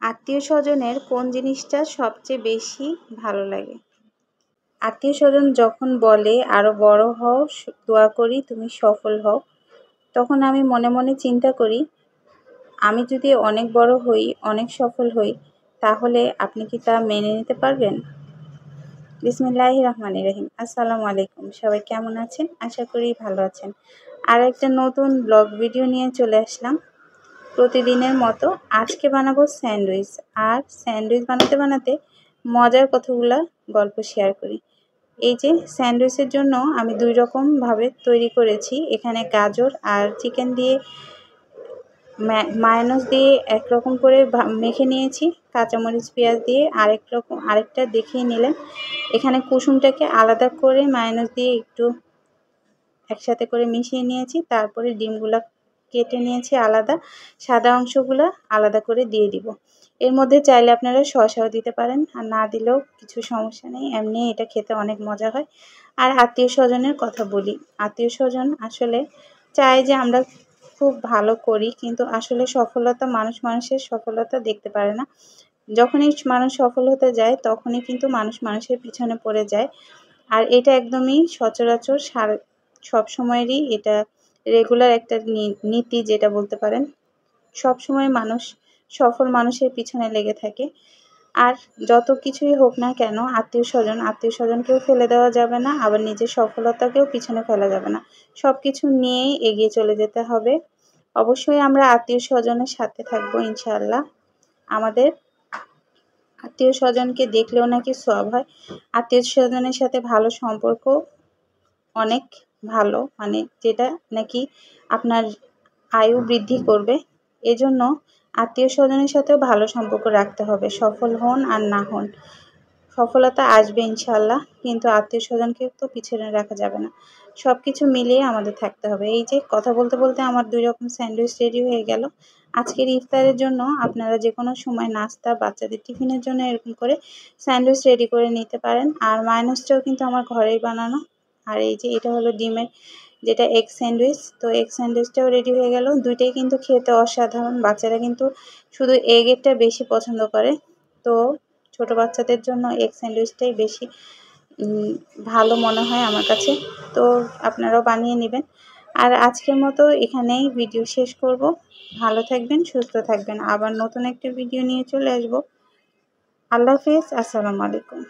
আত্মীয়-স্বজনের কোন জিনিসটা সবচেয়ে বেশি ভালো লাগে? আত্মীয়-স্বজন যখন বলে আরো বড় হও, দোয়া করি তুমি সফল হও, তখন আমি মনে মনে চিন্তা করি, আমি যদি অনেক বড় হই, অনেক সফল হই, তাহলে আপনি কি তা মেনে নিতে পারবেন? বিসমিল্লাহির রহমানির রহিম। আসসালামু আলাইকুম। সবাই কেমন আছেন? আশা করি ভালো আছেন। আর একটা নতুন ব্লগ ভিডিও নিয়ে চলে আসলাম। প্রতিদিনের মতো আজকে বানাবো স্যান্ডউইচ। আর স্যান্ডউইচ বানাতে বানাতে মজার কতগুলো গল্প শেয়ার করি। এই যে স্যান্ডউইচের জন্য আমি 2 রকমভাবে তৈরি করেছি। এখানে গাজর আর চিকেন দিয়ে মায়োনেজ দিয়ে একরকম করে মেখে নিয়েছি, কাঁচামরিচ পেঁয়াজ দিয়ে আরেকটা দেখিয়ে নিলেন। এখানে কুসুমটাকে আলাদা করে মায়োনেজ দিয়ে একটু একসাথে করে মিশিয়ে নিয়েছি। তারপরে ডিমগুলা কেটে নিয়েছি আলাদা, সাদা অংশগুলো আলাদা করে দিয়ে দিব। এর মধ্যে চাইলে আপনারা শসাও দিতে পারেন, আর না দিলেও কিছু সমস্যা নেই, এমনি এটা খেতে অনেক মজা হয়। আর আত্মীয়-স্বজনের কথা বলি, আত্মীয়-স্বজন আসলে চায় যে আমরা খুব ভালো করি, কিন্তু আসলে মানুষের সফলতা দেখতে পারে না। যখনই মানুষ সফল হতে যায় তখনই কিন্তু মানুষের পিছনে পড়ে যায়। আর এটা একদমই সচরাচর সবসময়েরই এটা রেগুলার একটা নীতি যেটা বলতে পারেন। সবসময় সফল মানুষের পিছনে লেগে থাকে। আর যত কিছুই হোক না কেন, আত্মীয়-স্বজনকেও ফেলে দেওয়া যাবে না, আবার নিজের সফলতাকেও পিছনে ফেলা যাবে না। সব কিছু নিয়েই এগিয়ে চলে যেতে হবে। অবশ্যই আমরা আত্মীয়-স্বজনের সাথে থাকবো ইনশাআল্লাহ। আমাদের আত্মীয়-স্বজনকে দেখলেও নাকি সওয়াব হয়। আত্মীয়-স্বজনের সাথে ভালো সম্পর্ক অনেক ভালো, মানে যেটা নাকি আপনার আয়ু বৃদ্ধি করবে। এজন্য আত্মীয়-স্বজনের সাথেও ভালো সম্পর্ক রাখতে হবে। সফল হন আর না হন, সফলতা আসবে ইনশাআল্লাহ, কিন্তু আত্মীয়-স্বজনকে তো পিছনে রাখা যাবে না। সব কিছু মিলিয়ে আমাদের থাকতে হবে। এই যে কথা বলতে বলতে আমার 2 রকম স্যান্ডউইচ রেডি হয়ে গেল। আজকের ইফতারের জন্য আপনারা যেকোনো সময় নাস্তা, বাচ্চাদের টিফিনের জন্য এরকম করে স্যান্ডউইচ রেডি করে নিতে পারেন। আর মায়োনেজটাও কিন্তু আমার ঘরেই বানানো। আর এই যে এটা হলো ডিমের যেটা এগ স্যান্ডউইচ, তো এগ স্যান্ডউইচটাও রেডি হয়ে গেল। দুইটাই কিন্তু খেতে অসাধারণ। বাচ্চারা কিন্তু শুধু এগেরটা বেশি পছন্দ করে, তো ছোট বাচ্চাদের জন্য এগ স্যান্ডউইচটাই বেশি ভালো মনে হয় আমার কাছে। তো আপনারাও বানিয়ে নেবেন। আর আজকের মতো এখানেই ভিডিও শেষ করব। ভালো থাকবেন, সুস্থ থাকবেন। আবার নতুন একটা ভিডিও নিয়ে চলে আসব। আল্লাহ হাফেজ। আসসালামু আলাইকুম।